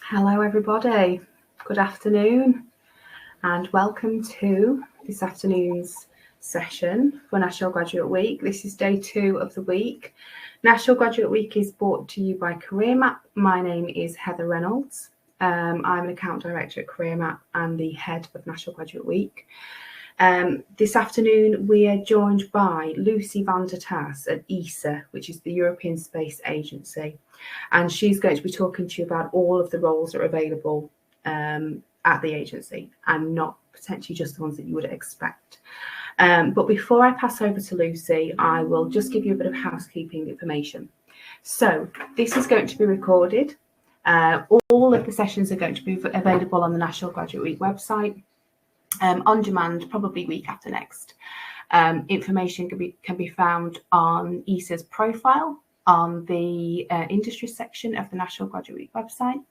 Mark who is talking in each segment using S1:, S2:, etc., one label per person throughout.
S1: Hello everybody, good afternoon and welcome to this afternoon's session for National Graduate Week. This is day 2 of the week. National Graduate Week is brought to you by CareerMap. My name is Heather Reynolds. I'm an account director at CareerMap and the head of National Graduate Week. This afternoon we are joined by Lucy van der Tas at ESA, which is the European Space Agency, and she's going to be talking to you about all of the roles that are available at the agency and not potentially just the ones that you would expect. But before I pass over to Lucy, I will just give you a bit of housekeeping information. So this is going to be recorded. All of the sessions are going to be available on the National Graduate Week website. On demand, probably week after next. Information can be found on ESA's profile on the industry section of the National Graduate Week website.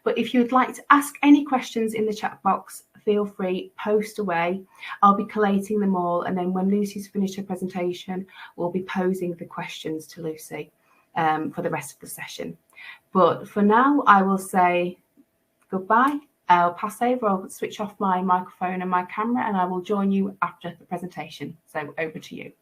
S1: But if you would like to ask any questions in the chat box, feel free, post away. I'll be collating them all, and then when Lucy's finished her presentation, we'll be posing the questions to Lucy for the rest of the session. But for now, I will say goodbye. I'll pass over, I'll switch off my microphone and my camera, and I will join you after the presentation. So over to you.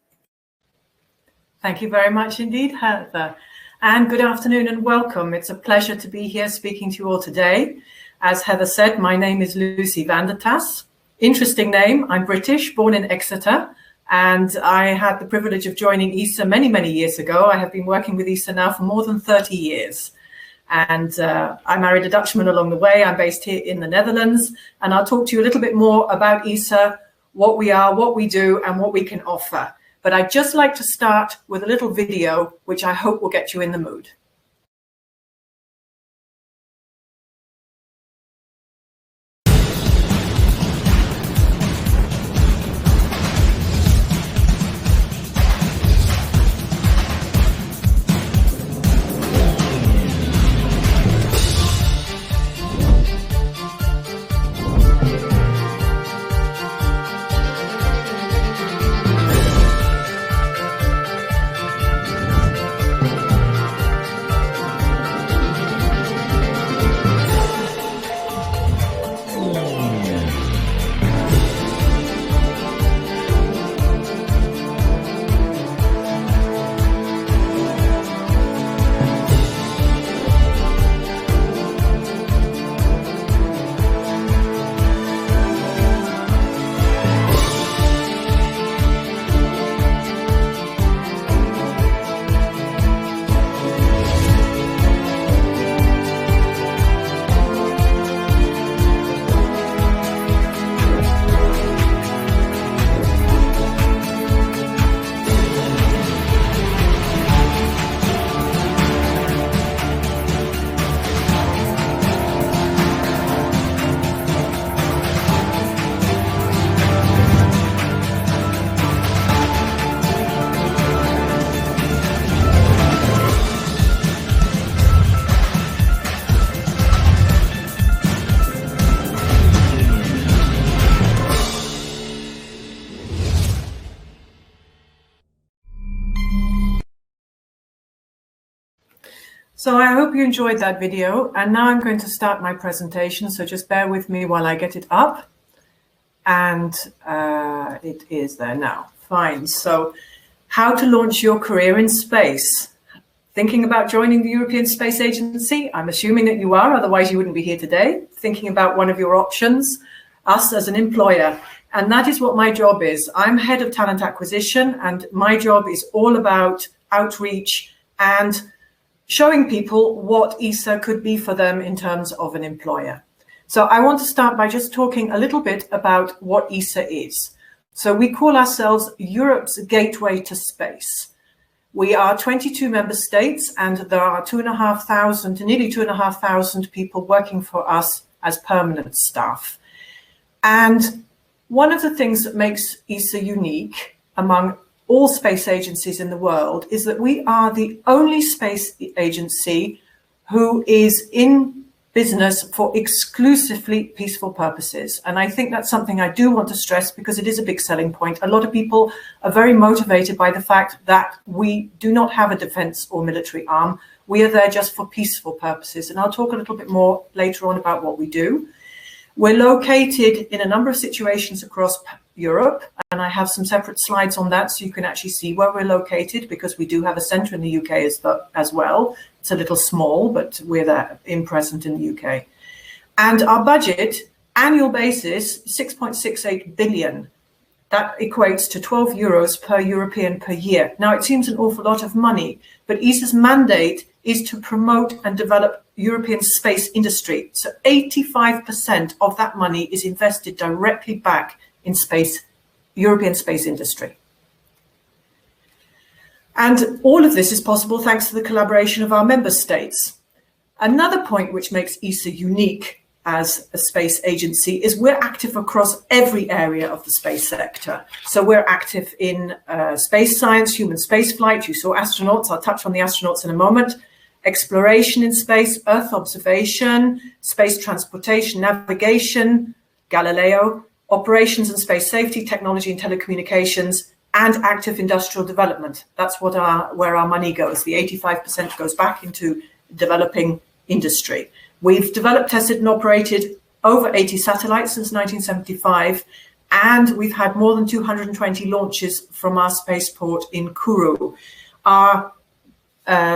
S2: Thank you very much indeed, Heather. And good afternoon and welcome. It's a pleasure to be here speaking to you all today. As Heather said, my name is Lucy van der Tas. Interesting name. I'm British, born in Exeter, and I had the privilege of joining ESA many, many years ago. I have been working with ESA now for more than 30 years. And I married a Dutchman along the way. I'm based here in the Netherlands, and I'll talk to you a little bit more about ESA, what we are, what we do, and what we can offer. But I'd just like to start with a little video, which I hope will get you in the mood. So I hope you enjoyed that video, and now I'm going to start my presentation, so just bear with me while I get it up. And it is there now. Fine. So how to launch your career in space. Thinking about joining the European Space Agency? I'm assuming that you are, otherwise you wouldn't be here today. Thinking about one of your options, us as an employer. And that is what my job is. I'm head of talent acquisition, and my job is all about outreach and showing people what ESA could be for them in terms of an employer. So I want to start by just talking a little bit about what ESA is. So we call ourselves Europe's gateway to space. We are 22 member states, and there are nearly 2,500 people working for us as permanent staff. And one of the things that makes ESA unique among all space agencies in the world is that we are the only space agency who is in business for exclusively peaceful purposes. And I think that's something I do want to stress because it is a big selling point. A lot of people are very motivated by the fact that we do not have a defense or military arm. We are there just for peaceful purposes. And I'll talk a little bit more later on about what we do. We're located in a number of situations across Europe, and I have some separate slides on that so you can actually see where we're located, because we do have a centre in the UK as well. It's a little small, but we're there present in the UK. And our budget, annual basis, 6.68 billion. That equates to 12 euros per European per year. Now, it seems an awful lot of money, but ESA's mandate is to promote and develop European space industry. So 85% of that money is invested directly back in space, European space industry. And all of this is possible thanks to the collaboration of our member states. Another point which makes ESA unique as a space agency is we're active across every area of the space sector. So we're active in space science, human spaceflight. You saw astronauts. I'll touch on the astronauts in a moment. Exploration in space, Earth observation, space transportation, navigation, Galileo, operations and space safety, technology and telecommunications, and active industrial development. That's what where our money goes. The 85% goes back into developing industry. We've developed, tested, and operated over 80 satellites since 1975, and we've had more than 220 launches from our spaceport in Kourou. Our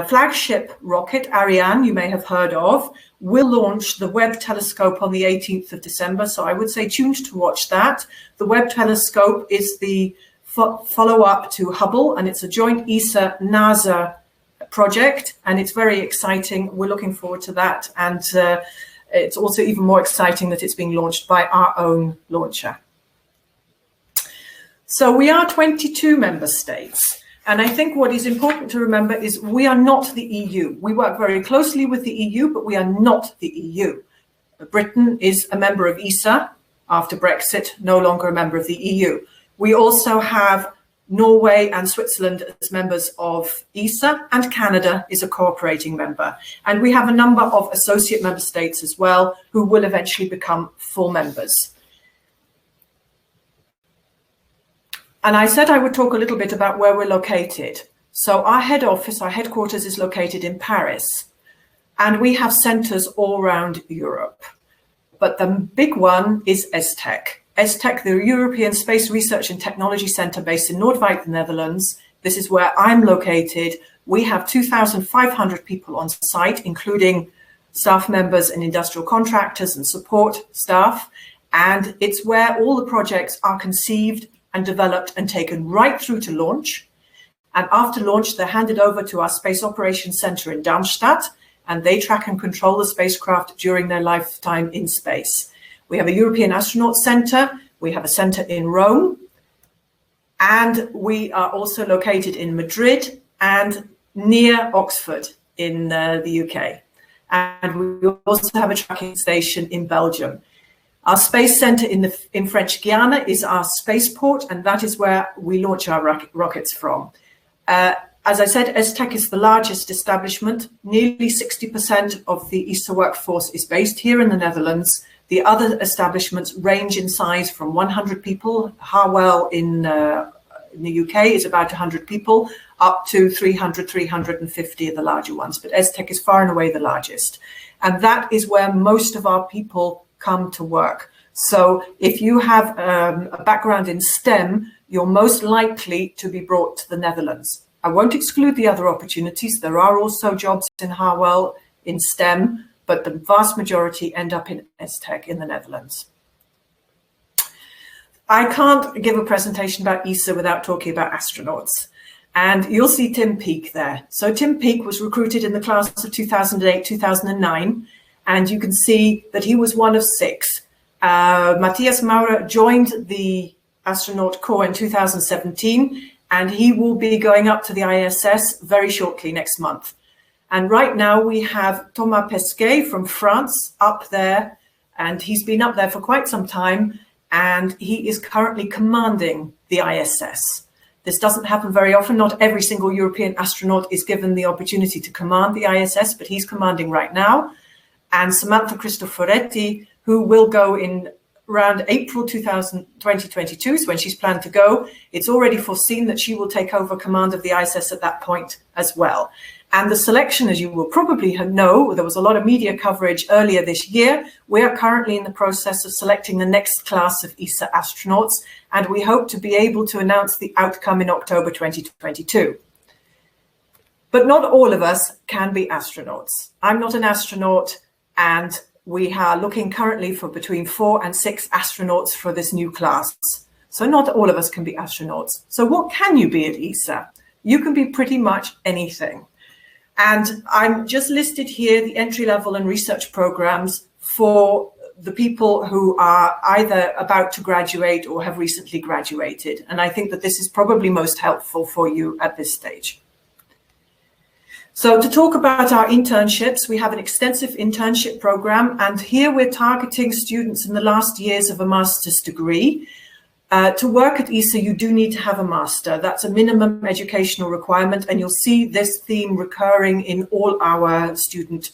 S2: flagship rocket, Ariane, you may have heard of, will launch the Webb telescope on the 18th of December, so I would say tuned to watch that. The Webb telescope is the follow-up to Hubble, and it's a joint ESA-NASA project, and it's very exciting. We're looking forward to that, and it's also even more exciting that it's being launched by our own launcher. So we are 22 member states. And I think what is important to remember is we are not the EU. We work very closely with the EU, but we are not the EU. Britain is a member of ESA after Brexit, no longer a member of the EU. We also have Norway and Switzerland as members of ESA, and Canada is a cooperating member. And we have a number of associate member states as well who will eventually become full members. And I said I would talk a little bit about where we're located. So our head office, our headquarters is located in Paris, and we have centers all around Europe. But the big one is ESTEC. ESTEC, the European Space Research and Technology Center based in Noordwijk, the Netherlands. This is where I'm located. We have 2,500 people on site, including staff members and industrial contractors and support staff. And it's where all the projects are conceived and developed and taken right through to launch. And after launch, they're handed over to our Space Operations Center in Darmstadt, and they track and control the spacecraft during their lifetime in space. We have a European Astronaut Center, we have a center in Rome, and we are also located in Madrid and near Oxford in the UK. And we also have a tracking station in Belgium. Our space center in French Guiana is our spaceport, and that is where we launch our rockets from. As I said, ESTEC is the largest establishment. Nearly 60% of the ESA workforce is based here in the Netherlands. The other establishments range in size from 100 people. Harwell in the UK is about 100 people, up to 300, 350 are the larger ones. But ESTEC is far and away the largest. And that is where most of our people come to work. So if you have a background in STEM, you're most likely to be brought to the Netherlands. I won't exclude the other opportunities. There are also jobs in Harwell in STEM, but the vast majority end up in ESTEC in the Netherlands. I can't give a presentation about ESA without talking about astronauts. And you'll see Tim Peake there. So Tim Peake was recruited in the class of 2008, 2009. And you can see that he was one of 6. Matthias Maurer joined the astronaut corps in 2017, and he will be going up to the ISS very shortly next month. And right now we have Thomas Pesquet from France up there, and he's been up there for quite some time, and he is currently commanding the ISS. This doesn't happen very often. Not every single European astronaut is given the opportunity to command the ISS, but he's commanding right now. and Samantha Cristoforetti, who will go in around April 2022 is when she's planned to go. It's already foreseen that she will take over command of the ISS at that point as well. And the selection, as you will probably know, there was a lot of media coverage earlier this year. We are currently in the process of selecting the next class of ESA astronauts, and we hope to be able to announce the outcome in October 2022. But not all of us can be astronauts. I'm not an astronaut, and we are looking currently for between 4 and 6 astronauts for this new class. So not all of us can be astronauts. So what can you be at ESA? You can be pretty much anything. And I'm just listed here the entry-level and research programs for the people who are either about to graduate or have recently graduated. And I think that this is probably most helpful for you at this stage. So to talk about our internships, we have an extensive internship program, and here we're targeting students in the last years of a master's degree. To work at ESA, you do need to have a master. That's a minimum educational requirement, and you'll see this theme recurring in all our student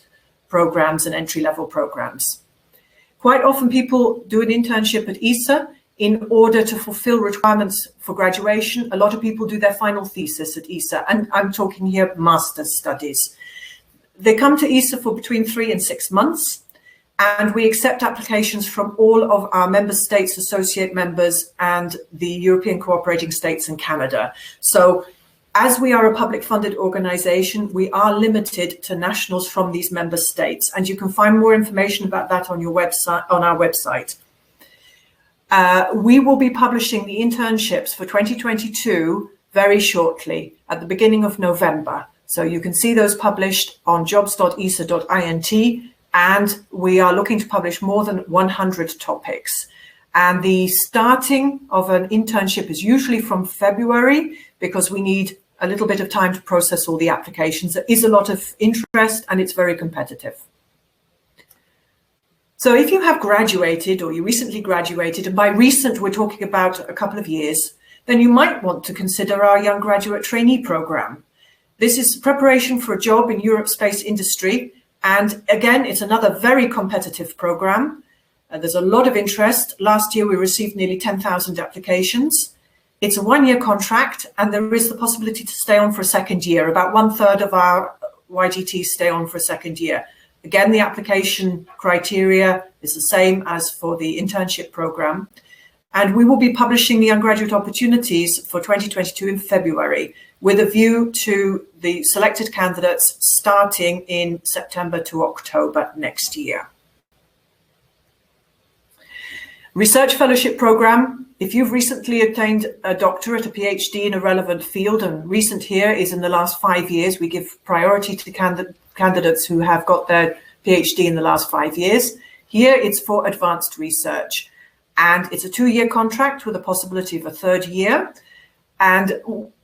S2: programs and entry-level programs. Quite often people do an internship at ESA in order to fulfill requirements for graduation. A lot of people do their final thesis at ESA, and I'm talking here master's studies. They come to ESA for between 3 and 6 months, and we accept applications from all of our member states, associate members, and the European cooperating states and Canada. So as we are a public funded organization, we are limited to nationals from these member states, and you can find more information about that on your website, on our website. We will be publishing the internships for 2022 very shortly at the beginning of November. So you can see those published on jobs.esa.int, and we are looking to publish more than 100 topics. And the starting of an internship is usually from February, because we need a little bit of time to process all the applications. There is a lot of interest, and it's very competitive. So if you have graduated, or you recently graduated, and by recent we're talking about a couple of years, then you might want to consider our Young Graduate Trainee Programme. This is preparation for a job in Europe's space industry, and again, it's another very competitive programme. There's a lot of interest. Last year we received nearly 10,000 applications. It's a 1-year contract, and there is the possibility to stay on for a second year. About 1/3 of our YGTs stay on for a second year. Again, the application criteria is the same as for the internship program. And we will be publishing the undergraduate opportunities for 2022 in February, with a view to the selected candidates starting in September to October next year. Research Fellowship Program. If you've recently obtained a doctorate, a PhD in a relevant field, and recent here is in the last 5 years, we give priority to candidates who have got their PhD in the last 5 years. Here it's for advanced research, and it's a 2-year contract with a possibility of a 3rd year. And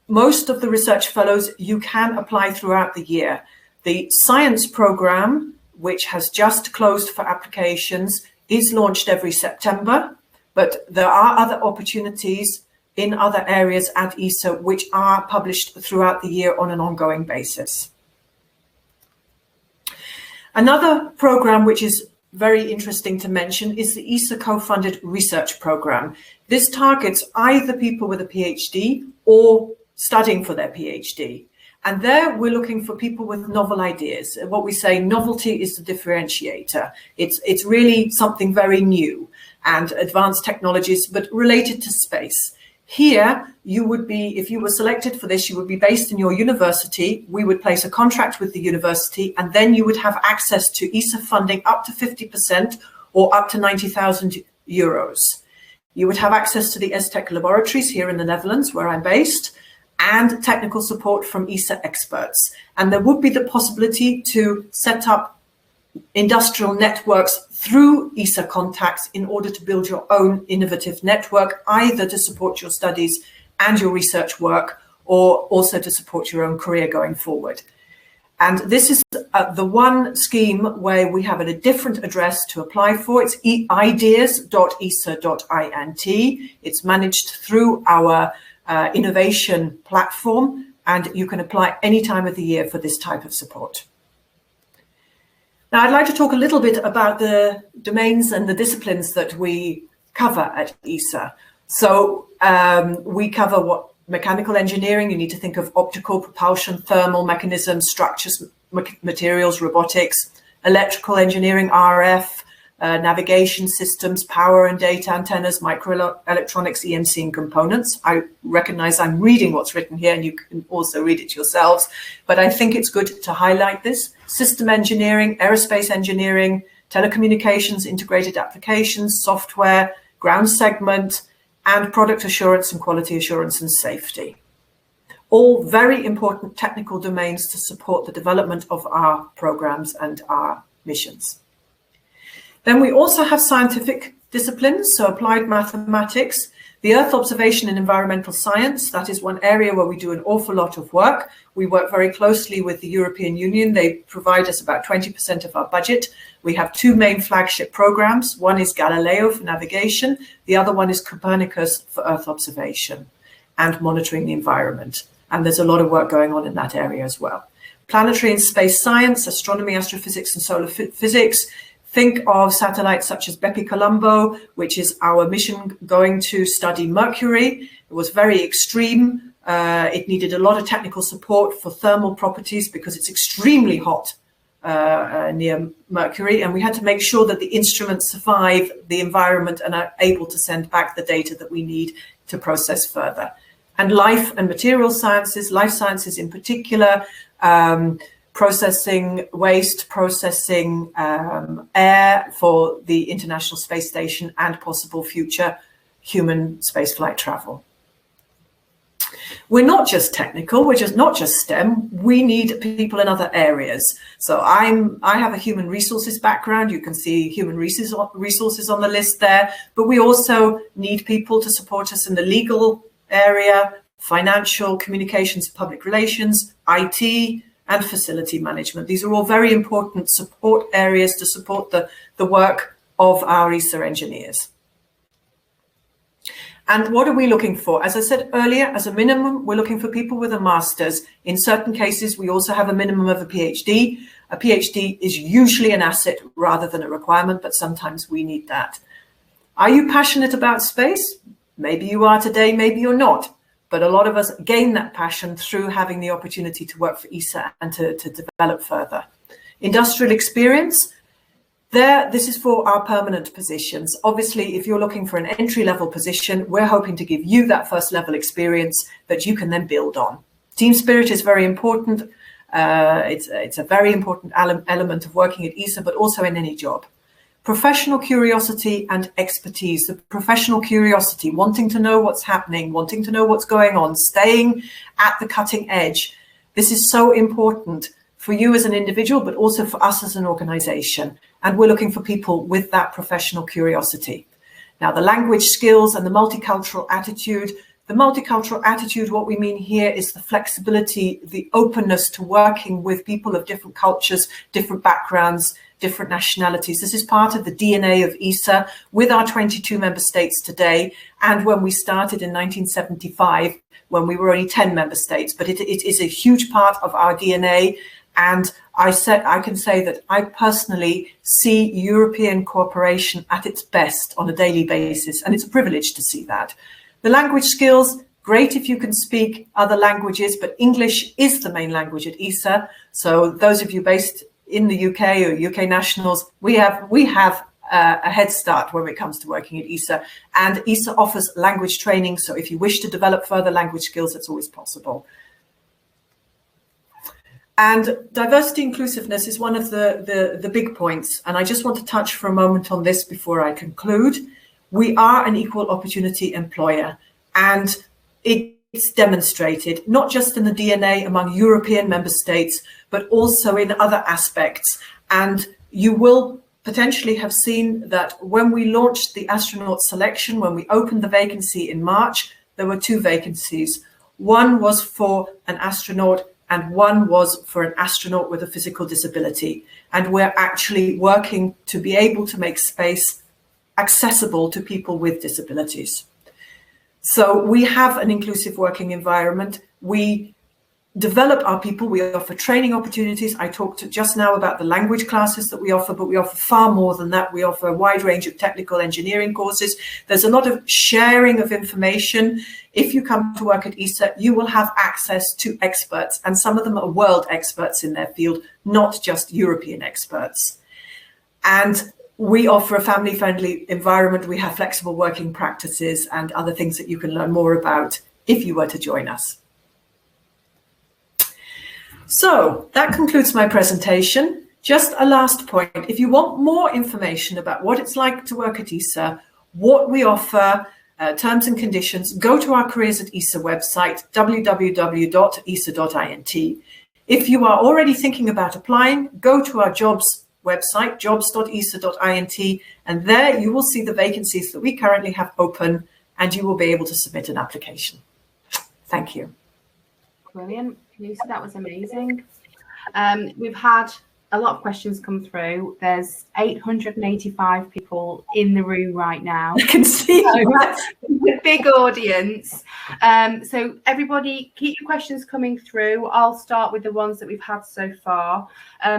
S2: most of the research fellows you can apply throughout the year. The science program, which has just closed for applications, is launched every September, but there are other opportunities in other areas at ESA which are published throughout the year on an ongoing basis. Another program which is very interesting to mention is the ESA co-funded research program. This targets either people with a PhD or studying for their PhD. And there we're looking for people with novel ideas. What we say, novelty is the differentiator. It's really something very new and advanced technologies, but related to space. Here, you would be, if you were selected for this, you would be based in your university. We would place a contract with the university, and then you would have access to ESA funding up to 50% or up to 90,000 euros. You would have access to the ESTEC laboratories here in the Netherlands, where I'm based, and technical support from ESA experts. And there would be the possibility to set up industrial networks through ESA contacts in order to build your own innovative network, either to support your studies and your research work, or also to support your own career going forward. And this is the one scheme where we have a different address to apply for. It's ideas.esa.int. It's managed through our innovation platform, and you can apply any time of the year for this type of support. Now, I'd like to talk a little bit about the domains and the disciplines that we cover at ESA. So we cover what mechanical engineering, you need to think of optical, propulsion, thermal mechanisms, structures, materials, robotics, electrical engineering, RF, navigation systems, power and data antennas, microelectronics, EMC and components. I recognize I'm reading what's written here and you can also read it yourselves, but I think it's good to highlight this. System engineering, aerospace engineering, telecommunications, integrated applications, software, ground segment, and product assurance and quality assurance and safety. All very important technical domains to support the development of our programs and our missions. Then we also have scientific disciplines, so applied mathematics, the Earth observation and environmental science. That is one area where we do an awful lot of work. We work very closely with the European Union. They provide us about 20% of our budget. We have two main flagship programs. One is Galileo for navigation. The other one is Copernicus for Earth observation and monitoring the environment. And there's a lot of work going on in that area as well. Planetary and space science, astronomy, astrophysics, and solar physics. Think of satellites such as Bepi Colombo, which is our mission going to study Mercury. It was very extreme. It needed a lot of technical support for thermal properties because it's extremely hot near Mercury. And we had to make sure that the instruments survive the environment and are able to send back the data that we need to process further. And life and material sciences, life sciences in particular, processing waste, processing air for the International Space Station and possible future human spaceflight travel. We're not just technical, we're just not just STEM, we need people in other areas. So I have a human resources background, you can see human resources on the list there, but we also need people to support us in the legal area, financial, communications, public relations, IT, and facility management. These are all very important support areas to support the work of our ESA engineers. And what are we looking for? As I said earlier, as a minimum, we're looking for people with a master's. In certain cases, we also have a minimum of a PhD. A PhD is usually an asset rather than a requirement, but sometimes we need that. Are you passionate about space? Maybe you are today, maybe you're not. But a lot of us gain that passion through having the opportunity to work for ESA and to develop further. Industrial experience, this is for our permanent positions. Obviously, if you're looking for an entry-level position, we're hoping to give you that first-level experience that you can then build on. Team spirit is very important. It's a very important element of working at ESA, but also in any job. Professional curiosity and expertise, the professional curiosity, wanting to know what's happening, wanting to know what's going on, staying at the cutting edge. This is so important for you as an individual, but also for us as an organization. And we're looking for people with that professional curiosity. Now, the language skills and the multicultural attitude. The multicultural attitude, what we mean here is the flexibility, the openness to working with people of different cultures, different backgrounds, different nationalities. This is part of the DNA of ESA with our 22 member states today. And when we started in 1975, when we were only 10 member states, but it is a huge part of our DNA. And I can say that I personally see European cooperation at its best on a daily basis. And it's a privilege to see that. The language skills, great if you can speak other languages, but English is the main language at ESA. So those of you based in the UK or UK nationals, we have a head start when it comes to working at ESA. And ESA offers language training. So if you wish to develop further language skills, it's always possible. And diversity inclusiveness is one of the big points. And I just want to touch for a moment on this before I conclude. We are an equal opportunity employer, and it's demonstrated not just in the DNA among European member states, but also in other aspects. And you will potentially have seen that when we launched the astronaut selection, when we opened the vacancy in March, there were two vacancies. One was for an astronaut and one was for an astronaut with a physical disability. And we're actually working to be able to make space accessible to people with disabilities. So we have an inclusive working environment. We develop our people. We offer training opportunities. I talked just now about the language classes that we offer, but we offer far more than that. We offer a wide range of technical engineering courses. There's a lot of sharing of information. If you come to work at ESA, you will have access to experts, and some of them are world experts in their field, not just European experts. And we offer a family-friendly environment. We have flexible working practices and other things that you can learn more about if you were to join us. So that concludes my presentation. Just a last point. If you want more information about what it's like to work at ESA, what we offer, terms and conditions, go to our Careers at ESA website, www.esa.int. If you are already thinking about applying, go to our jobs website, jobs.esa.int, and there you will see the vacancies that we currently have open, and you will be able to submit an application. Thank you.
S1: Brilliant. Lucy, that was amazing. We've had a lot of questions come through. There's 885 people in the room right now.
S2: I can see that.
S1: A big audience. So everybody, keep your questions coming through. I'll start with the ones that we've had so far.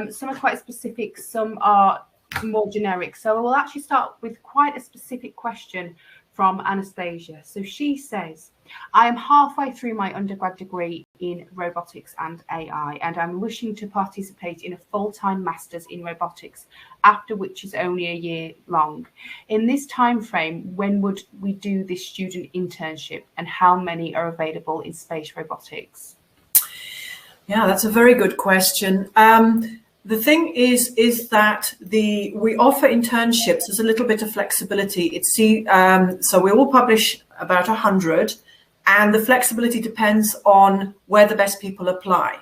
S1: Some are quite specific, some are more generic. So we'll actually start with quite a specific question from Anastasia. So she says, I am halfway through my undergrad degree in robotics and AI, and I'm wishing to participate in a full-time master's in robotics, after which is only a year long. In this time frame, when would we do this student internship, and how many are available in space robotics?
S2: Yeah, that's a very good question. The thing is that we offer internships. There's a little bit of flexibility. So we will publish about 100, and the flexibility depends on where the best people apply.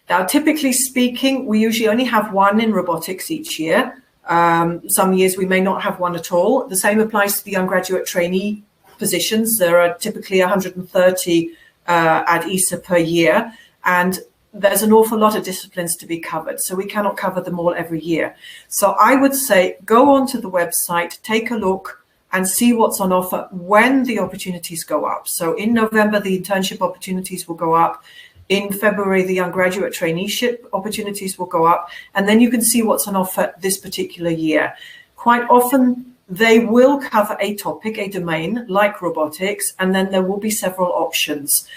S2: Now, typically speaking, we usually only have one in robotics each year. Some years we may not have one at all. The same applies to the undergraduate trainee positions. There are typically 130 at ESA per year, and there's an awful lot of disciplines to be covered, so we cannot cover them all every year. So I would say go onto the website, take a look and see what's on offer when the opportunities go up. So in November, the internship opportunities will go up. In February, the undergraduate traineeship opportunities will go up, and then you can see what's on offer this particular year. Quite often, they will cover a topic, a domain like robotics, and then there will be several options.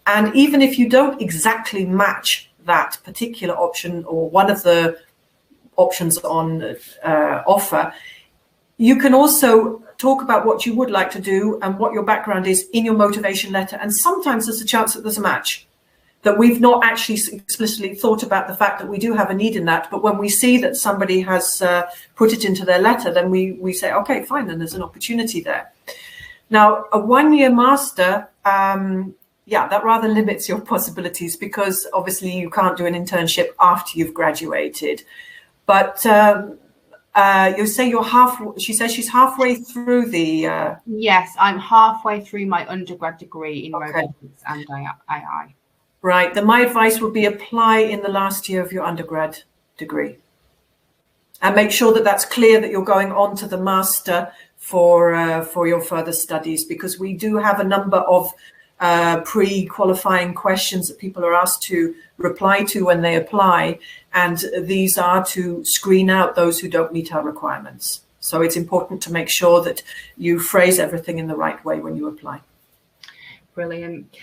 S2: And even if you don't exactly match that particular option or one of the options on offer, you can also talk about what you would like to do and what your background is in your motivation letter. And sometimes there's a chance that there's a match, that we've not actually explicitly thought about the fact that we do have a need in that. But when we see that somebody has put it into their letter, then we say, okay, fine, then there's an opportunity there. Now, a one-year master, yeah, that rather limits your possibilities, because obviously you can't do an internship after you've graduated. But you say she says she's halfway through the...
S1: Yes, I'm halfway through my undergrad degree in robotics and AI.
S2: Right, then my advice would be apply in the last year of your undergrad degree. And make sure that that's clear that you're going on to the master for your further studies, because we do have a number of pre-qualifying questions that people are asked to reply to when they apply, and these are to screen out those who don't meet our requirements. So it's important to make sure that you phrase everything in the right way when you apply.
S1: Brilliant.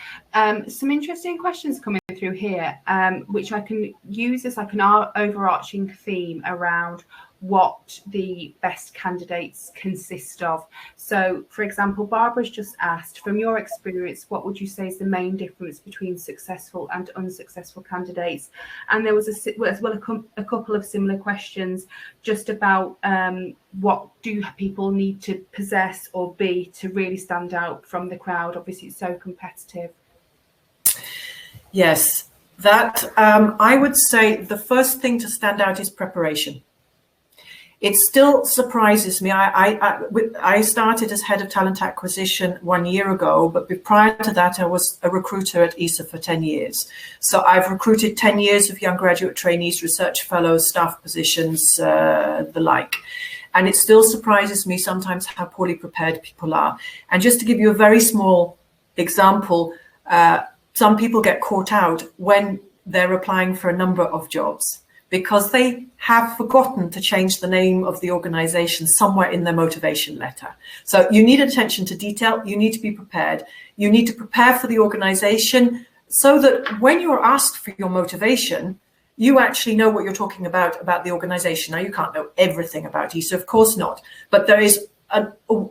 S1: Some interesting questions coming through here, which I can use as like an overarching theme around what the best candidates consist of. So, for example, Barbara's just asked, from your experience, what would you say is the main difference between successful and unsuccessful candidates? And there was as well a couple of similar questions just about what do people need to possess or be to really stand out from the crowd? Obviously, it's so competitive.
S2: Yes, that I would say the first thing to stand out is preparation. It still surprises me. I started as head of talent acquisition 1 year ago, but prior to that, I was a recruiter at ESA for 10 years. So I've recruited 10 years of young graduate trainees, research fellows, staff positions, the like. And it still surprises me sometimes how poorly prepared people are. And just to give you a very small example, some people get caught out when they're applying for a number of jobs because they have forgotten to change the name of the organization somewhere in their motivation letter. So you need attention to detail. You need to be prepared. You need to prepare for the organization so that when you're asked for your motivation, you actually know what you're talking about the organization. Now, you can't know everything about ESA, of course not, but there is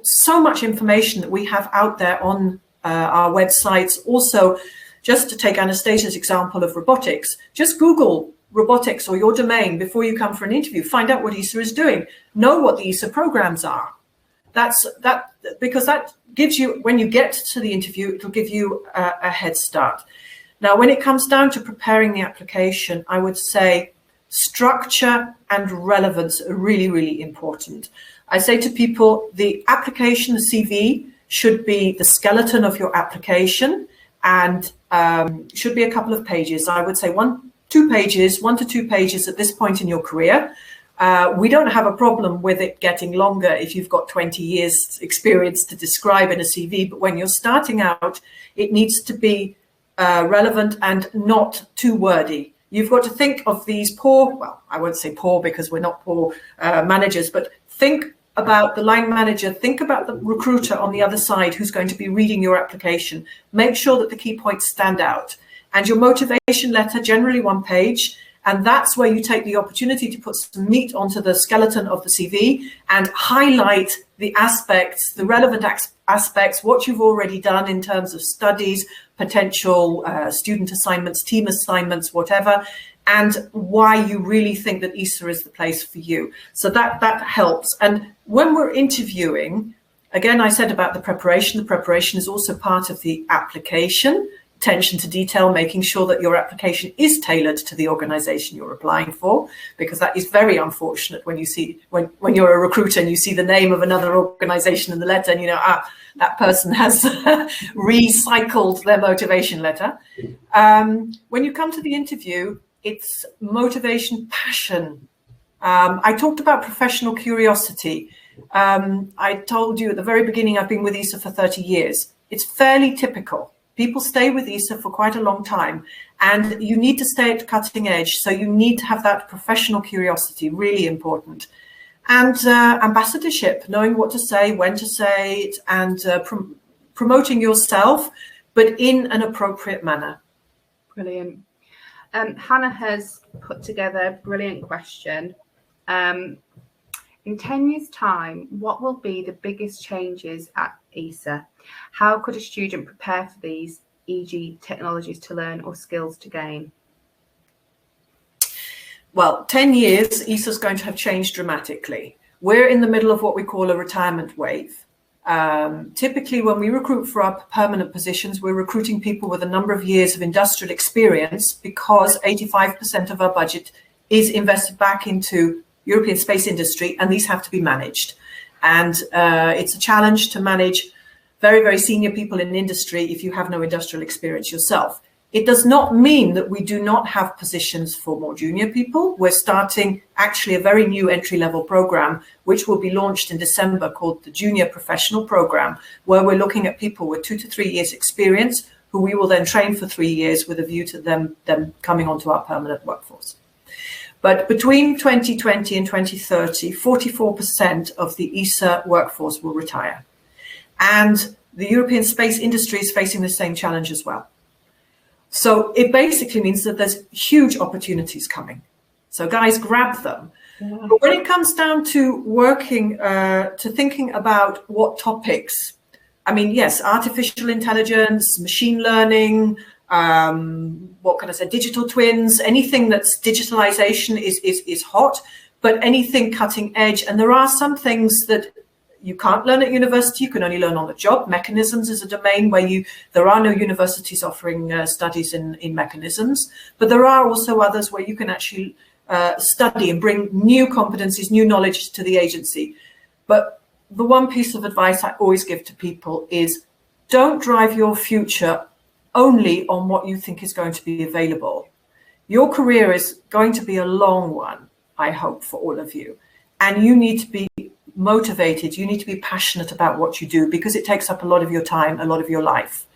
S2: so much information that we have out there on our websites. Also, just to take Anastasia's example of robotics, just Google robotics or your domain before you come for an interview. Find out what ESA is doing. Know what the ESA programs are. Because that gives you, when you get to the interview, it'll give you a head start. Now, when it comes down to preparing the application, I would say structure and relevance are really, really important. I say to people, the application, the CV, should be the skeleton of your application and should be a couple of pages. I would say 1 to 2 pages at this point in your career. We don't have a problem with it getting longer if you've got 20 years experience to describe in a CV, but when you're starting out, it needs to be relevant and not too wordy. You've got to think of these poor, well, I won't say poor because we're not poor managers, but think about the line manager, think about the recruiter on the other side who's going to be reading your application. Make sure that the key points stand out. And your motivation letter, generally 1 page, and that's where you take the opportunity to put some meat onto the skeleton of the CV and highlight the aspects, the relevant aspects, what you've already done in terms of studies, potential student assignments, team assignments, whatever, and why you really think that ESA is the place for you. So that helps. And when we're interviewing, again, I said about the preparation. The preparation is also part of the application. Attention to detail, making sure that your application is tailored to the organization you're applying for, because that is very unfortunate when you see when you're a recruiter and you see the name of another organization in the letter and you know, that person has recycled their motivation letter. When you come to the interview, it's motivation, passion. I talked about professional curiosity. I told you at the very beginning, I've been with ESA for 30 years. It's fairly typical. People stay with ESA for quite a long time, and you need to stay at cutting edge. So you need to have that professional curiosity, really important. And ambassadorship, knowing what to say, when to say it, and promoting yourself, but in an appropriate manner.
S1: Brilliant. Hannah has put together a brilliant question. In 10 years' time, what will be the biggest changes at ESA? How could a student prepare for these, e.g. technologies to learn or skills to gain?
S2: Well, 10 years, ESA is going to have changed dramatically. We're in the middle of what we call a retirement wave. Typically, when we recruit for our permanent positions, we're recruiting people with a number of years of industrial experience because 85% of our budget is invested back into European space industry, and these have to be managed. And it's a challenge to manage very, very senior people in industry if you have no industrial experience yourself. It does not mean that we do not have positions for more junior people. We're starting actually a very new entry-level program, which will be launched in December, called the Junior Professional Program, where we're looking at people with 2 to 3 years experience, who we will then train for 3 years with a view to them coming onto our permanent workforce. But between 2020 and 2030, 44% of the ESA workforce will retire. And the European space industry is facing the same challenge as well. So it basically means that there's huge opportunities coming. So guys, grab them. Yeah. But when it comes down to working, to thinking about what topics, I mean, yes, artificial intelligence, machine learning, what can I say, digital twins, anything that's digitalization is hot, but anything cutting edge. And there are some things that you can't learn at university, you can only learn on the job. Mechanisms is a domain where there are no universities offering studies in mechanisms, but there are also others where you can actually study and bring new competencies, new knowledge to the agency. But the one piece of advice I always give to people is don't drive your future only on what you think is going to be available. Your career is going to be a long one, I hope, for all of you. And you need to be motivated, you need to be passionate about what you do, because it takes up a lot of your time, a lot of your life.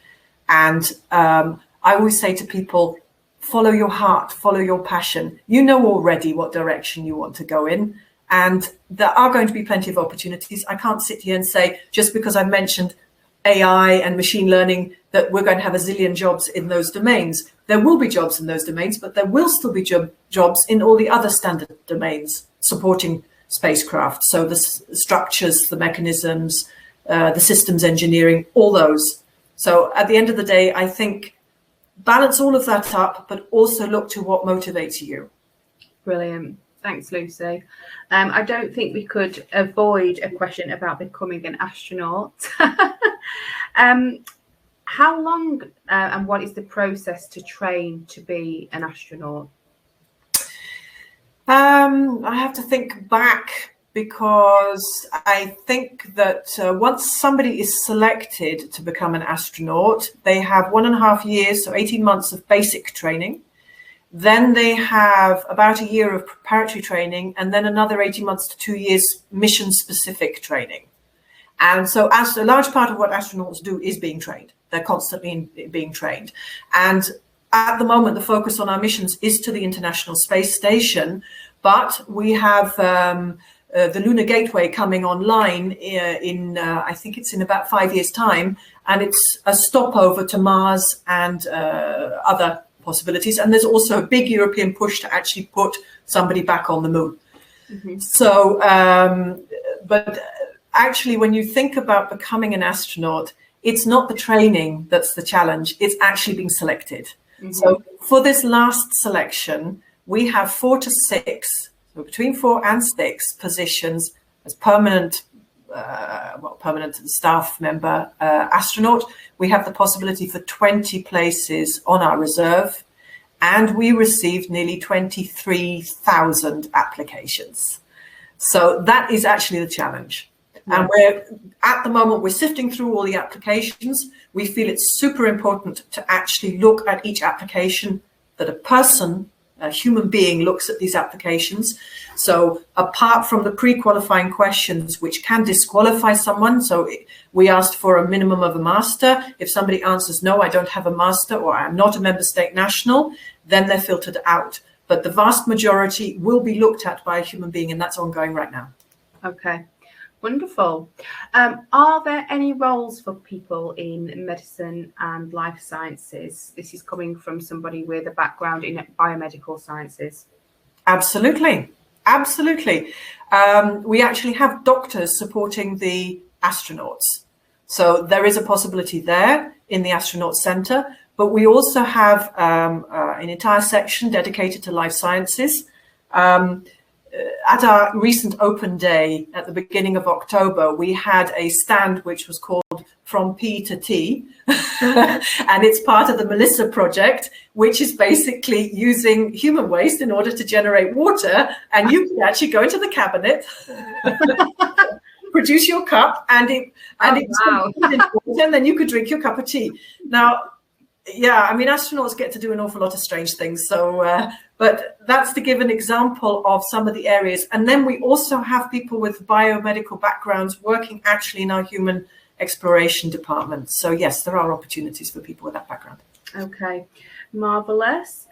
S2: And I always say to people, follow your heart, follow your passion. You know already what direction you want to go in, and there are going to be plenty of opportunities. I can't sit here and say, just because I've mentioned AI and machine learning, that we're going to have a zillion jobs in those domains. There will be jobs in those domains, but there will still be jobs in all the other standard domains supporting spacecraft. So the structures, the mechanisms, the systems engineering, all those. So at the end of the day, I think balance all of that up, but also look to what motivates you.
S1: Brilliant. Thanks, Lucy. I don't think we could avoid a question about becoming an astronaut. How long and what is the process to train to be an astronaut?
S2: I have to think back, because I think that once somebody is selected to become an astronaut, they have 1.5 years, so 18 months of basic training. Then they have about a year of preparatory training, and then another 18 months to 2 years mission-specific training. And so as a large part of what astronauts do is being trained. They're constantly being trained. And at the moment, the focus on our missions is to the International Space Station, but we have the Lunar Gateway coming online in I think it's in about 5 years' time, and it's a stopover to Mars and other possibilities. And there's also a big European push to actually put somebody back on the moon. Mm-hmm. So, but actually, when you think about becoming an astronaut, it's not the training that's the challenge, it's actually being selected. Mm-hmm. So for this last selection, we have 4 to 6, so between 4 and 6 positions as permanent staff member astronaut. We have the possibility for 20 places on our reserve, and we received nearly 23,000 applications. So that is actually the challenge. And at the moment, we're sifting through all the applications. We feel it's super important to actually look at each application, that a person, a human being, looks at these applications. So apart from the pre-qualifying questions, which can disqualify someone, so we asked for a minimum of a master. If somebody answers, no, I don't have a master, or I'm not a member state national, then they're filtered out. But the vast majority will be looked at by a human being, and that's ongoing right now.
S1: Okay. Wonderful. Are there any roles for people in medicine and life sciences? This is coming from somebody with a background in biomedical sciences.
S2: Absolutely. Absolutely. We actually have doctors supporting the astronauts. So there is a possibility there in the astronaut center, but we also have an entire section dedicated to life sciences. At our recent open day at the beginning of October, we had a stand which was called From P to T, and it's part of the Melissa project, which is basically using human waste in order to generate water. And you can actually go into the cabinet, produce your cup, and wow. And then you could drink your cup of tea. Now, yeah, I mean, astronauts get to do an awful lot of strange things. So, but that's to give an example of some of the areas. And then we also have people with biomedical backgrounds working actually in our human exploration department. So yes, there are opportunities for people with that background.
S1: Okay, marvelous.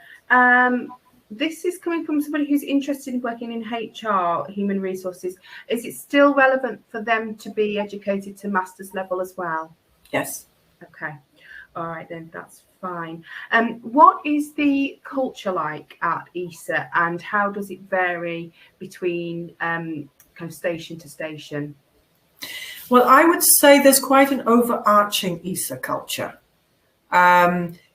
S1: This is coming from somebody who's interested in working in HR, human resources. Is it still relevant for them to be educated to master's level as well?
S2: Yes.
S1: Okay. All right, then that's fine. What is the culture like at ESA, and how does it vary between kind of station to station?
S2: Well, I would say there's quite an overarching ESA culture.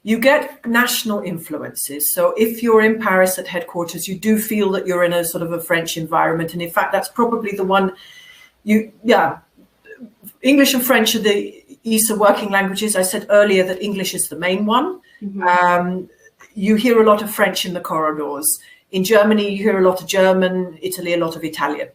S2: You get national influences. So if you're in Paris at headquarters, you do feel that you're in a sort of a French environment. And in fact, that's probably the one English and French are the ESA working languages. I said earlier that English is the main one. Mm-hmm. You hear a lot of French in the corridors. In Germany, you hear a lot of German, Italy, a lot of Italian.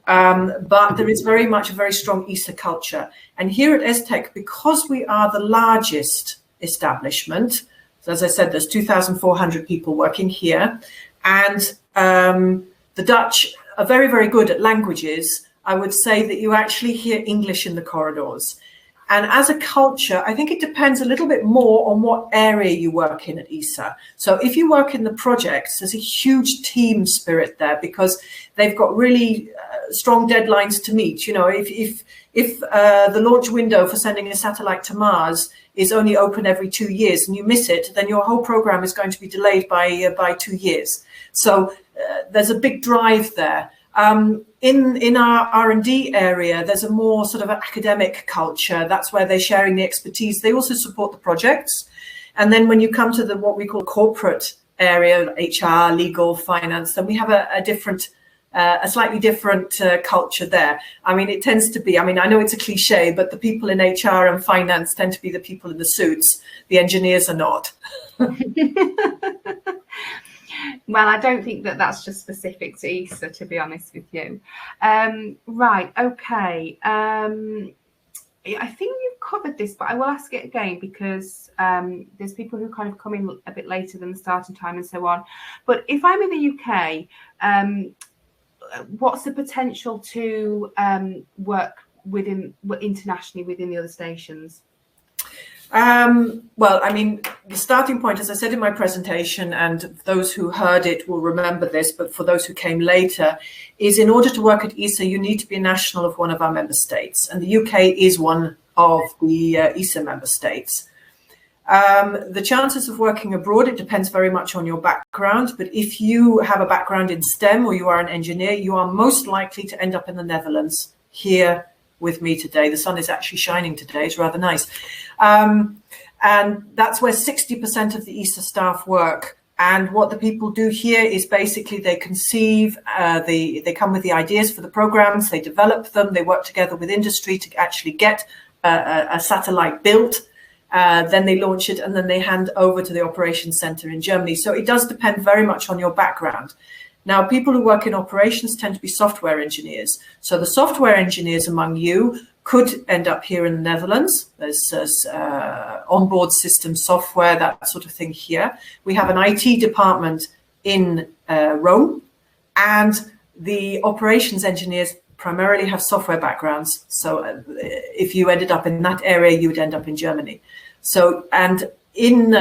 S2: But there is very much a very strong ESA culture. And here at ESTEC, because we are the largest establishment, so as I said, there's 2,400 people working here, and the Dutch are very, very good at languages. I would say that you actually hear English in the corridors. And as a culture, I think it depends a little bit more on what area you work in at ESA. So if you work in the projects, there's a huge team spirit there because they've got really strong deadlines to meet. You know, if the launch window for sending a satellite to Mars is only open every 2 years and you miss it, then your whole program is going to be delayed by 2 years. So there's a big drive there. In our R&D area, there's a more sort of academic culture. That's where they're sharing the expertise. They also support the projects. And then when you come to the what we call corporate area, HR, legal, finance, then we have a slightly different culture there. I mean, it tends to be, I mean, I know it's a cliche, but the people in HR and finance tend to be the people in the suits. The engineers are not.
S1: Well, I don't think that that's just specific to ESA, to be honest with you. Right, okay. I think you've covered this, but I will ask it again because there's people who kind of come in a bit later than the starting time and so on. But if I'm in the UK, what's the potential to work internationally within the other stations?
S2: Well, I mean, the starting point, as I said in my presentation, and those who heard it will remember this, but for those who came later, is in order to work at ESA, you need to be a national of one of our member states. And the UK is one of the ESA member states. The chances of working abroad, it depends very much on your background. But if you have a background in STEM or you are an engineer, you are most likely to end up in the Netherlands here with me today. The sun is actually shining today. It's rather nice. And that's where 60% of the ESA staff work. And what the people do here is basically they conceive, they come with the ideas for the programs, they develop them, they work together with industry to actually get a satellite built. Then they launch it and then they hand over to the operations center in Germany. So it does depend very much on your background. Now, people who work in operations tend to be software engineers. So the software engineers among you could end up here in the Netherlands. There's onboard system software, that sort of thing here. We have an IT department in Rome, and the operations engineers primarily have software backgrounds. So if you ended up in that area, you would end up in Germany. So, and in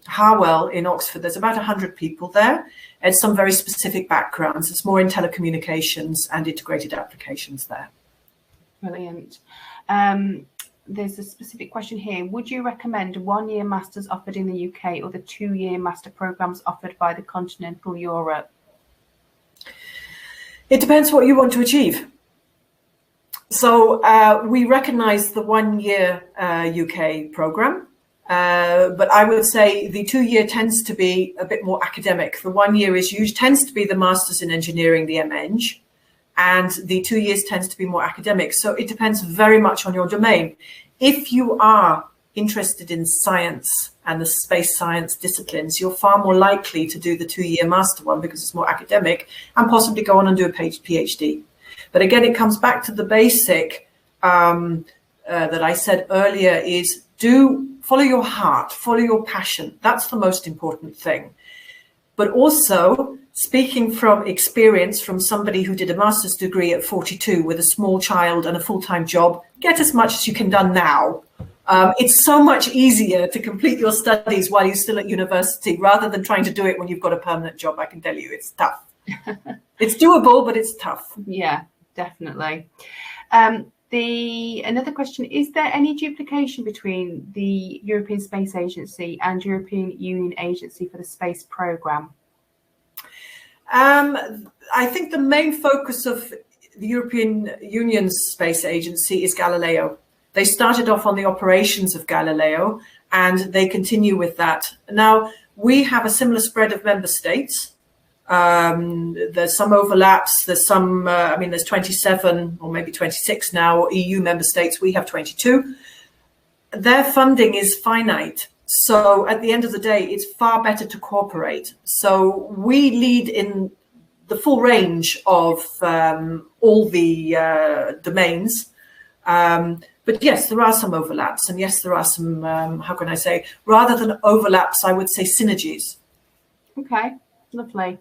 S2: Harwell in Oxford, there's about 100 people there, and some very specific backgrounds. It's more in telecommunications and integrated applications there.
S1: Brilliant. There's a specific question here. Would you recommend 1-year masters offered in the UK or the 2-year master programs offered by the continental Europe?
S2: It depends what you want to achieve. So we recognize the 1-year UK program. But I would say the 2-year tends to be a bit more academic. The 1 year tends to be the Masters in Engineering, the MEng, and the 2 years tends to be more academic. So it depends very much on your domain. If you are interested in science and the space science disciplines, you're far more likely to do the 2-year master one because it's more academic and possibly go on and do a PhD. But again, it comes back to the basic that I said earlier is follow your heart, follow your passion. That's the most important thing. But also, speaking from experience from somebody who did a master's degree at 42 with a small child and a full-time job, get as much as you can done now. It's so much easier to complete your studies while you're still at university rather than trying to do it when you've got a permanent job. I can tell you, it's tough. It's doable, but it's tough.
S1: Yeah, definitely. Another question, is there any duplication between the European Space Agency and European Union Agency for the Space Programme?
S2: I think the main focus of the European Union's Space Agency is Galileo. They started off on the operations of Galileo and they continue with that. Now, we have a similar spread of member states. There's some overlaps. There's some, there's 27 or maybe 26 now EU member states. We have 22. Their funding is finite. So at the end of the day, it's far better to cooperate. So we lead in the full range of all the domains. But yes, there are some overlaps. And yes, there are some, rather than overlaps, I would say synergies.
S1: Okay, lovely.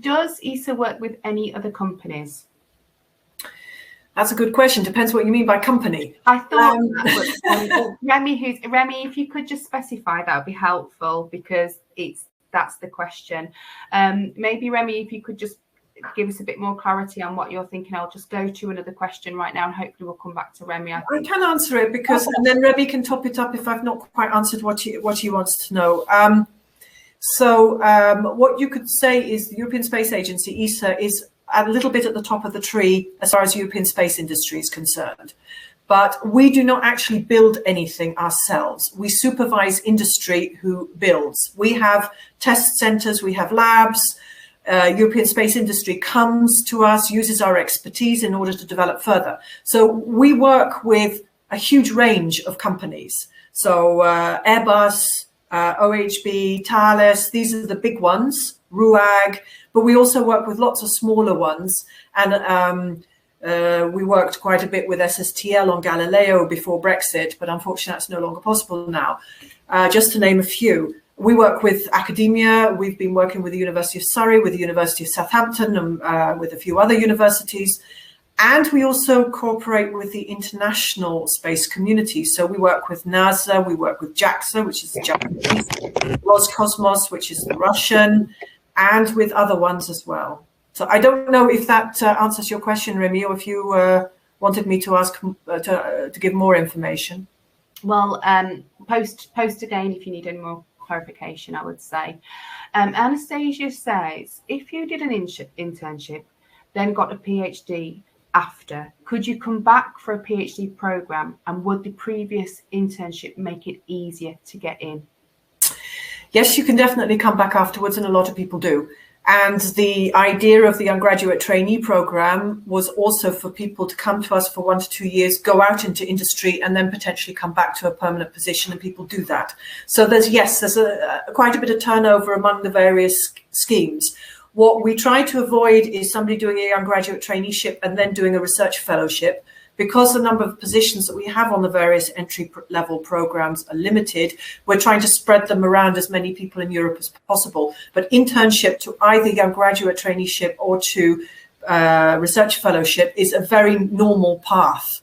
S1: Does ESA work with any other companies?
S2: That's a good question. Depends what you mean by company.
S1: I thought that was Remy, if you could just specify, that would be helpful, because that's the question. Maybe Remy, if you could just give us a bit more clarity on what you're thinking. I'll just go to another question right now, and hopefully we'll come back to Remy.
S2: I can answer it, because and then Remy can top it up if I've not quite answered what he wants to know. So what you could say is the European Space Agency, ESA, is a little bit at the top of the tree as far as European space industry is concerned. But we do not actually build anything ourselves. We supervise industry who builds. We have test centers, we have labs. European space industry comes to us, uses our expertise in order to develop further. So we work with a huge range of companies. So Airbus, OHB, Thales, these are the big ones, RUAG, but we also work with lots of smaller ones. And we worked quite a bit with SSTL on Galileo before Brexit, but unfortunately that's no longer possible now, just to name a few. We work with academia. We've been working with the University of Surrey, with the University of Southampton, and with a few other universities. And we also cooperate with the international space community. So we work with NASA, we work with JAXA, which is the Japanese, Roscosmos, which is the Russian, and with other ones as well. So I don't know if that answers your question, Remy, or if you wanted me to ask to give more information.
S1: Well, post again if you need any more clarification, I would say. Anastasia says, if you did an internship, then got a PhD after, could you come back for a PhD program, and would the previous internship make it easier to get in?
S2: Yes, you can definitely come back afterwards, and a lot of people do. And the idea of the undergraduate trainee program was also for people to come to us for 1 to 2 years, go out into industry, and then potentially come back to a permanent position, and people do that. So there's quite a bit of turnover among the various schemes. What we try to avoid is somebody doing a undergraduate traineeship and then doing a research fellowship, because the number of positions that we have on the various entry-level programs are limited. We're trying to spread them around as many people in Europe as possible. But internship to either young graduate traineeship or to research fellowship is a very normal path.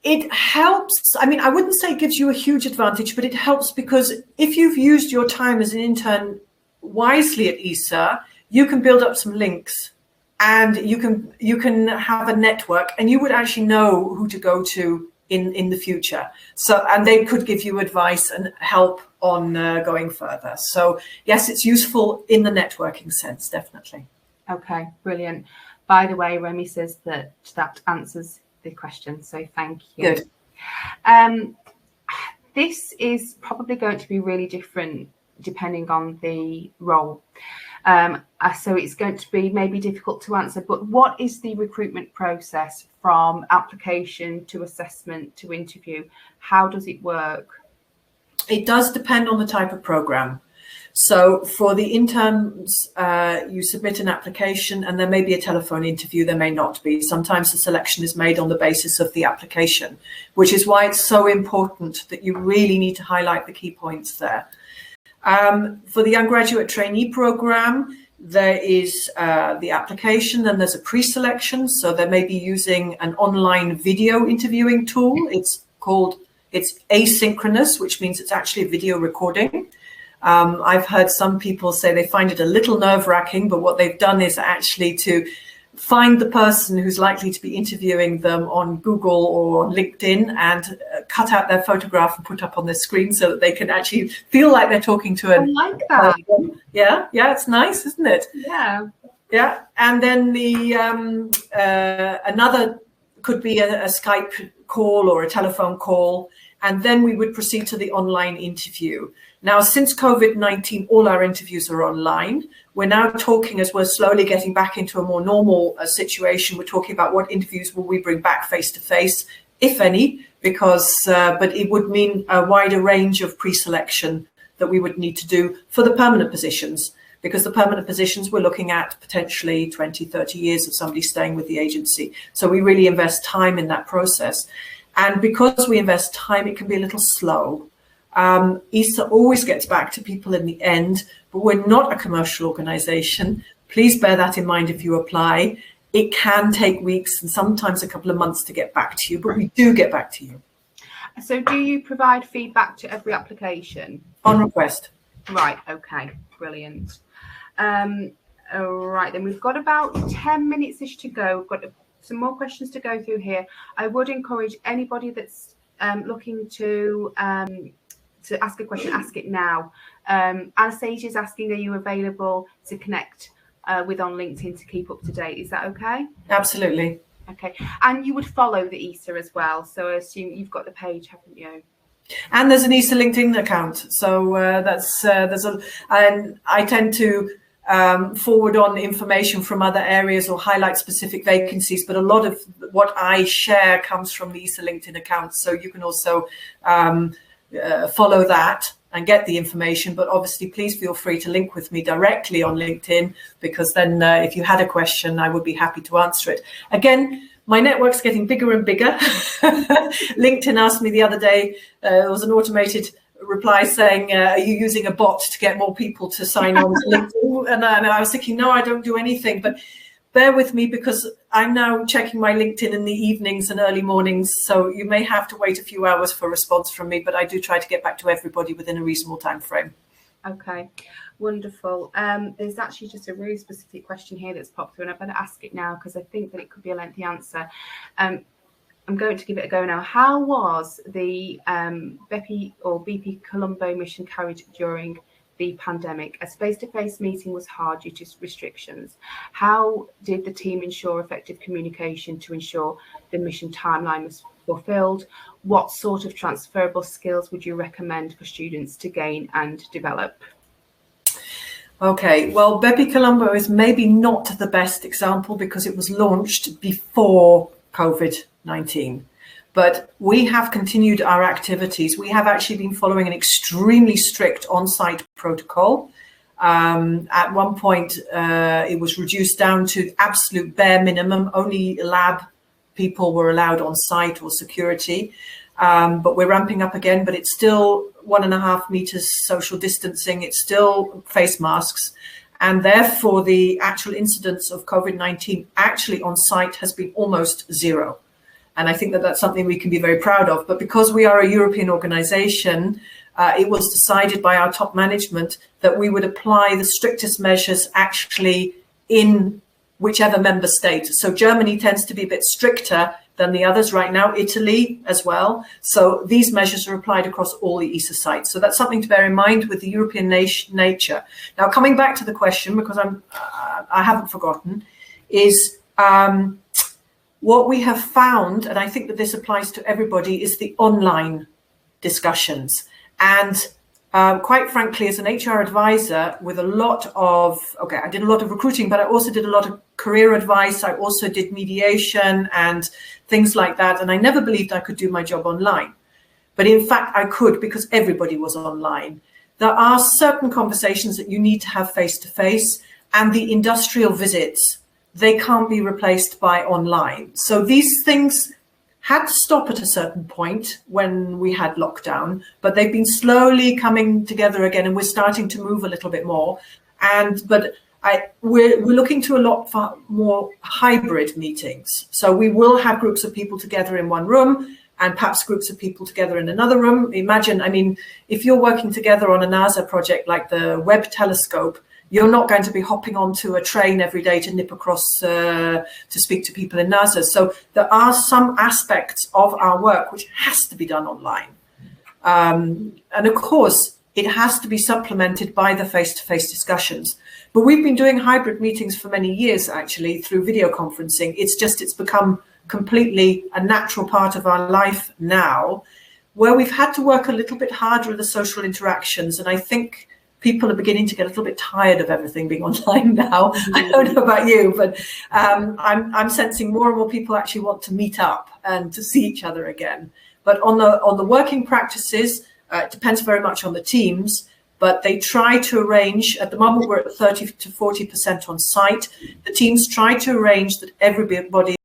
S2: It helps. I mean, I wouldn't say it gives you a huge advantage, but it helps because if you've used your time as an intern wisely at ESA, you can build up some links. And you can have a network, and you would actually know who to go to in the future. So, and they could give you advice and help on going further. So yes, it's useful in the networking sense, definitely.
S1: Okay, brilliant. By the way, Remy says that answers the question, so thank you.
S2: Good.
S1: This is probably going to be really different depending on the role. So it's going to be maybe difficult to answer, but what is the recruitment process from application to assessment to interview? How does it work?
S2: It does depend on the type of program. So for the interns, you submit an application, and there may be a telephone interview, there may not be. Sometimes the selection is made on the basis of the application, which is why it's so important that you really need to highlight the key points there. For the undergraduate trainee program, there is the application, then there's a pre-selection. So they may be using an online video interviewing tool. It's asynchronous, which means it's actually a video recording. I've heard some people say they find it a little nerve-wracking, but what they've done is actually to find the person who's likely to be interviewing them on Google or on LinkedIn and cut out their photograph and put up on their screen so that they can actually feel like they're talking to
S1: I like that.
S2: Yeah, it's nice, isn't it?
S1: Yeah.
S2: And then the another could be a Skype call or a telephone call, and then we would proceed to the online interview. Now, since COVID-19, all our interviews are online. We're now talking, as we're slowly getting back into a more normal situation, we're talking about what interviews will we bring back face-to-face, if any, because but it would mean a wider range of pre-selection that we would need to do for the permanent positions, because the permanent positions we're looking at potentially 20, 30 years of somebody staying with the agency. So we really invest time in that process. And because we invest time, it can be a little slow. ESA always gets back to people in the end, but we're not a commercial organization. Please bear that in mind if you apply. it can take weeks and sometimes a couple of months to get back to you, but we do get back to you.
S1: So do you provide feedback to every application?
S2: On request.
S1: Right, okay, brilliant. All right, then we've got about 10 minutes-ish to go. We've got some more questions to go through here. I would encourage anybody that's looking to ask a question, ask it now. Anastasia is asking, are you available to connect with on LinkedIn to keep up to date? Is that okay?
S2: Absolutely.
S1: Okay, and you would follow the ESA as well. So I assume you've got the page, haven't you?
S2: And there's an ESA LinkedIn account. So and I tend to forward on information from other areas or highlight specific vacancies, but a lot of what I share comes from the ESA LinkedIn account. So you can also follow that and get the information, but obviously please feel free to link with me directly on LinkedIn, because then if you had a question, I would be happy to answer it. Again, my network's getting bigger and bigger. LinkedIn asked me the other day, there was an automated reply saying, are you using a bot to get more people to sign on to LinkedIn? And I was thinking, no, I don't do anything, but bear with me because I'm now checking my LinkedIn in the evenings and early mornings. So you may have to wait a few hours for a response from me, but I do try to get back to everybody within a reasonable time frame.
S1: Okay, wonderful. There's actually just a really specific question here that's popped through, and I better ask it now because I think that it could be a lengthy answer. I'm going to give it a go now. How was the BP Colombo mission carried during the pandemic? As face-to-face meeting was hard due to restrictions, how did the team ensure effective communication to ensure the mission timeline was fulfilled? What sort of transferable skills would you recommend for students to gain and develop?
S2: Okay, well, Bepi Colombo is maybe not the best example because it was launched before COVID-19. But we have continued our activities. We have actually been following an extremely strict on-site protocol. At one point, it was reduced down to absolute bare minimum. Only lab people were allowed on site or security. But we're ramping up again, but it's still 1.5 meters social distancing. It's still face masks. And therefore, the actual incidence of COVID-19 actually on site has been almost zero. And I think that that's something we can be very proud of. But because we are a European organization, it was decided by our top management that we would apply the strictest measures actually in whichever member state. So Germany tends to be a bit stricter than the others right now, Italy as well. So these measures are applied across all the ESA sites. So that's something to bear in mind with the European nature. Now, coming back to the question, because I haven't forgotten, is what we have found, and I think that this applies to everybody, is the online discussions. And quite frankly, as an HR advisor with a lot of, I did a lot of recruiting, but I also did a lot of career advice. I also did mediation and things like that. And I never believed I could do my job online. But in fact, I could, because everybody was online. There are certain conversations that you need to have face-to-face, and the industrial visits, they can't be replaced by online. So these things had to stop at a certain point when we had lockdown, but they've been slowly coming together again, and we're starting to move a little bit more. But we're looking to a lot more hybrid meetings. So we will have groups of people together in one room and perhaps groups of people together in another room. Imagine, I mean, if you're working together on a NASA project like the Webb telescope, you're not going to be hopping onto a train every day to nip across to speak to people in NASA. So there are some aspects of our work which has to be done online. And of course, it has to be supplemented by the face-to-face discussions. But we've been doing hybrid meetings for many years, actually, through video conferencing. It's become completely a natural part of our life now, where we've had to work a little bit harder at the social interactions. And I think people are beginning to get a little bit tired of everything being online now. I don't know about you, but I'm sensing more and more people actually want to meet up and to see each other again. But on the working practices, it depends very much on the teams, but they try to arrange, at the moment we're at 30 to 40% on site. The teams try to arrange that everybody